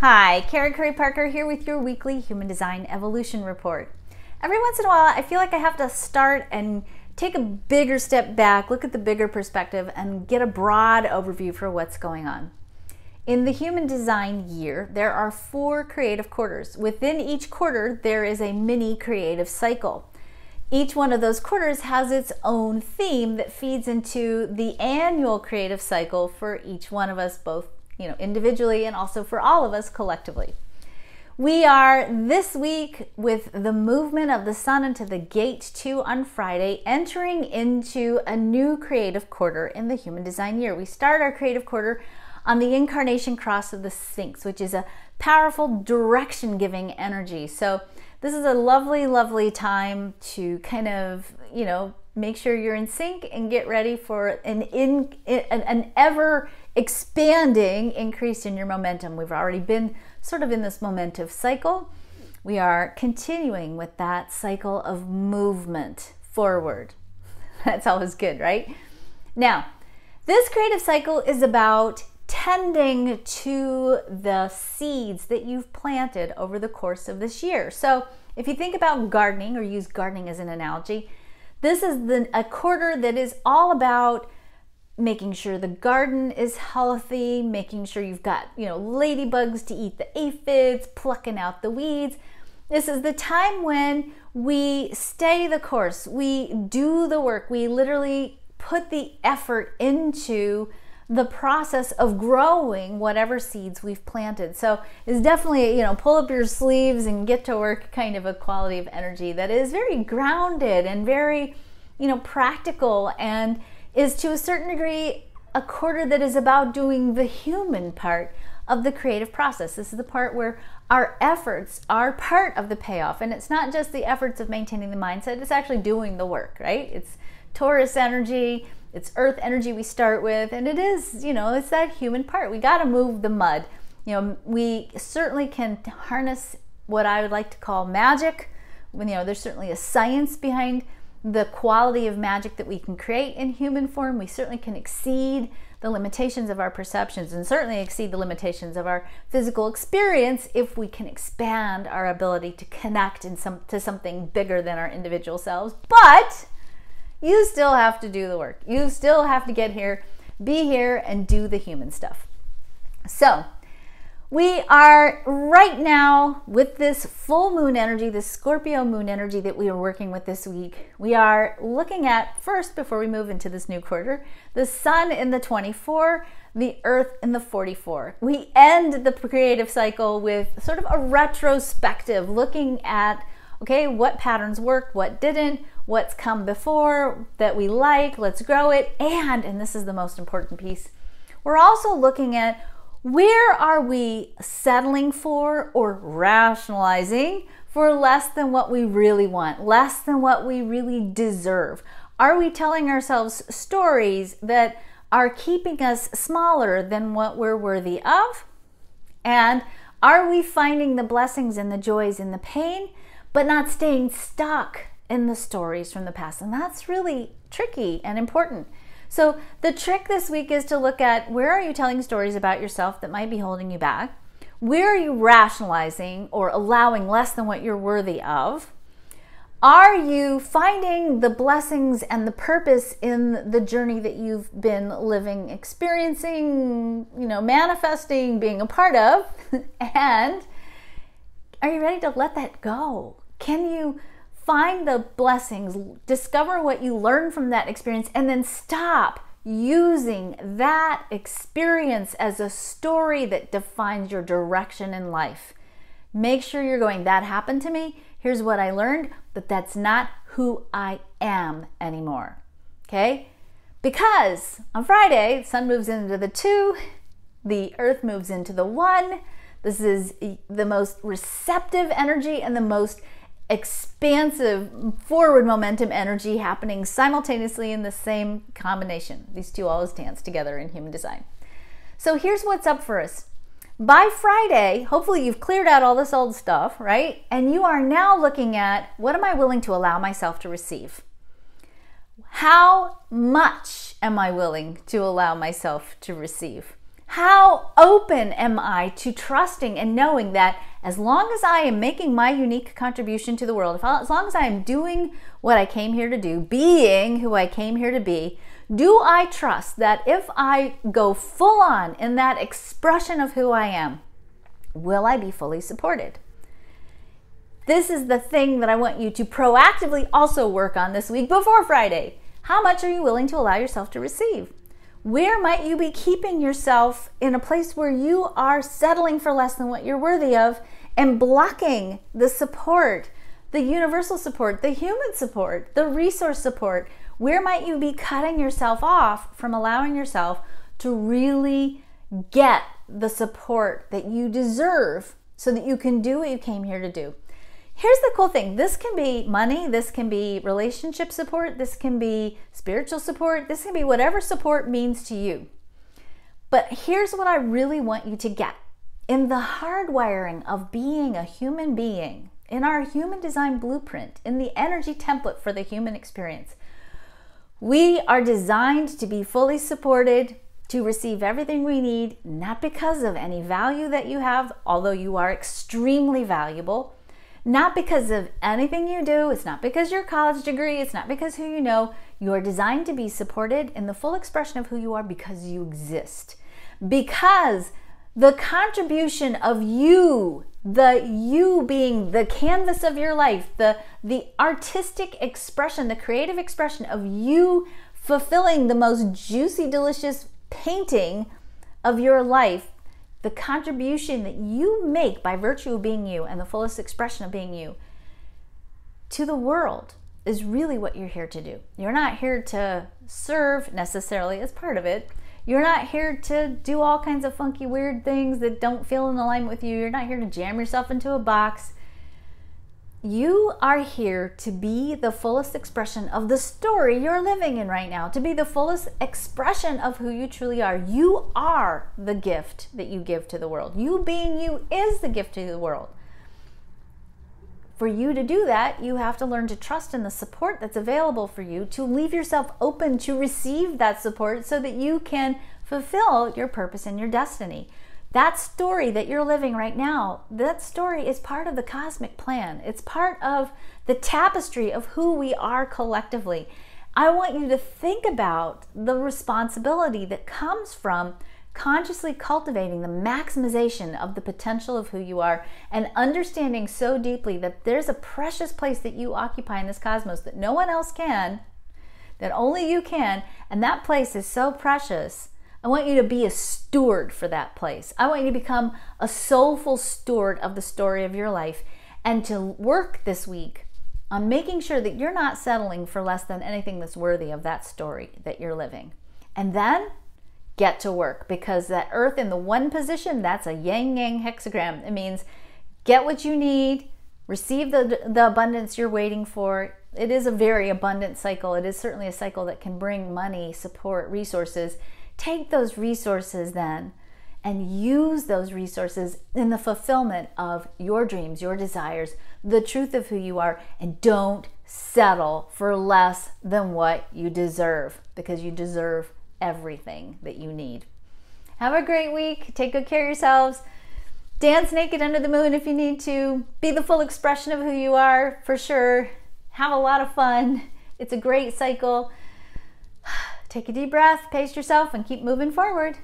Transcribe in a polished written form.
Hi, Karen Curry Parker here with your weekly Human Design Evolution Report. Every once in a while, I feel like I have to start and take a bigger step back, look at the bigger perspective, and get a broad overview for what's going on. In the Human Design year, there are 4 creative quarters. Within each quarter, there is a mini creative cycle. Each one of those quarters has its own theme that feeds into the annual creative cycle for each one of us, both individually and also for all of us collectively. We are this week with the movement of the sun into the gate 2 on Friday, entering into a new creative quarter in the Human Design year. We start our creative quarter on the incarnation cross of the Sphinx, which is a powerful direction-giving energy. So this is a lovely, lovely time to kind of, make sure you're in sync and get ready for an ever expanding increase in your momentum. We've already been sort of in this momentum cycle. We are continuing with that cycle of movement forward. That's always good, right? Now, this creative cycle is about tending to the seeds that you've planted over the course of this year. So if you think about gardening, or use gardening as an analogy, this is a quarter that is all about making sure the garden is healthy, making sure you've got, ladybugs to eat the aphids, plucking out the weeds. This is the time when we stay the course, we do the work, we literally put the effort into the process of growing whatever seeds we've planted. So it's definitely, pull up your sleeves and get to work kind of a quality of energy that is very grounded and very, practical, and is to a certain degree a quarter that is about doing the human part of the creative process. This is the part where our efforts are part of the payoff. And it's not just the efforts of maintaining the mindset, it's actually doing the work, right? It's Taurus energy, it's earth energy we start with, and it is, it's that human part. We got to move the mud. We certainly can harness what I would like to call magic. There's certainly a science behind the quality of magic that we can create in human form. We certainly can exceed the limitations of our perceptions and certainly exceed the limitations of our physical experience if we can expand our ability to connect to something bigger than our individual selves. But you still have to do the work. You still have to get here, be here, and do the human stuff. So we are right now with this full moon energy, this Scorpio moon energy that we are working with this week. We are looking at, first, before we move into this new quarter, the sun in the 24, the earth in the 44. We end the creative cycle with sort of a retrospective, looking at, okay, what patterns worked, what didn't, what's come before that we like, let's grow it. And this is the most important piece, we're also looking at where are we settling for or rationalizing for less than what we really want, less than what we really deserve. Are we telling ourselves stories that are keeping us smaller than what we're worthy of? And are we finding the blessings and the joys in the pain, but not staying stuck in the stories from the past? And that's really tricky and important. So the trick this week is to look at, where are you telling stories about yourself that might be holding you back? Where are you rationalizing or allowing less than what you're worthy of? Are you finding the blessings and the purpose in the journey that you've been living, experiencing, manifesting, being a part of? And are you ready to let that go? Can you find the blessings, discover what you learned from that experience, and then stop using that experience as a story that defines your direction in life? Make sure you're going, that happened to me, here's what I learned, but that's not who I am anymore, okay? Because on Friday, the sun moves into the 2, the earth moves into the 1. This is the most receptive energy and the most expansive forward momentum energy happening simultaneously in the same combination. These two always dance together in human design. So here's what's up for us. By Friday, hopefully you've cleared out all this old stuff, right? And you are now looking at, what am I willing to allow myself to receive? How much am I willing to allow myself to receive? How open am I to trusting and knowing that as long as I am making my unique contribution to the world, as long as I am doing what I came here to do, being who I came here to be, do I trust that if I go full on in that expression of who I am, will I be fully supported? This is the thing that I want you to proactively also work on this week before Friday. How much are you willing to allow yourself to receive? Where might you be keeping yourself in a place where you are settling for less than what you're worthy of and blocking the support, the universal support, the human support, the resource support? Where might you be cutting yourself off from allowing yourself to really get the support that you deserve so that you can do what you came here to do? Here's the cool thing. This can be money, this can be relationship support, this can be spiritual support, this can be whatever support means to you. But here's what I really want you to get. In the hardwiring of being a human being, in our human design blueprint, in the energy template for the human experience, we are designed to be fully supported, to receive everything we need, not because of any value that you have, although you are extremely valuable, not because of anything you do, it's not because your college degree, it's not because who you know. You are designed to be supported in the full expression of who you are because you exist. Because the contribution of you, the you being the canvas of your life, the artistic expression, the creative expression of you fulfilling the most juicy, delicious painting of your life, the contribution that you make by virtue of being you and the fullest expression of being you to the world is really what you're here to do. You're not here to serve necessarily as part of it. You're not here to do all kinds of funky, weird things that don't feel in alignment with you. You're not here to jam yourself into a box. You are here to be the fullest expression of the story you're living in right now, to be the fullest expression of who you truly are. You are the gift that you give to the world. You being you is the gift to the world. For you to do that, you have to learn to trust in the support that's available for you, to leave yourself open to receive that support so that you can fulfill your purpose and your destiny. That story that you're living right now, that story is part of the cosmic plan. It's part of the tapestry of who we are collectively. I want you to think about the responsibility that comes from consciously cultivating the maximization of the potential of who you are and understanding so deeply that there's a precious place that you occupy in this cosmos that no one else can, that only you can, and that place is so precious. I want you to be a steward for that place. I want you to become a soulful steward of the story of your life and to work this week on making sure that you're not settling for less than anything that's worthy of that story that you're living. And then get to work, because that earth in the one position, that's a yin-yang hexagram. It means get what you need, receive the abundance you're waiting for. It is a very abundant cycle. It is certainly a cycle that can bring money, support, resources. Take those resources then and use those resources in the fulfillment of your dreams, your desires, the truth of who you are, and don't settle for less than what you deserve, because you deserve everything that you need. Have a great week. Take good care of yourselves. Dance naked under the moon if you need to. Be the full expression of who you are, for sure. Have a lot of fun. It's a great cycle. Take a deep breath, pace yourself, and keep moving forward.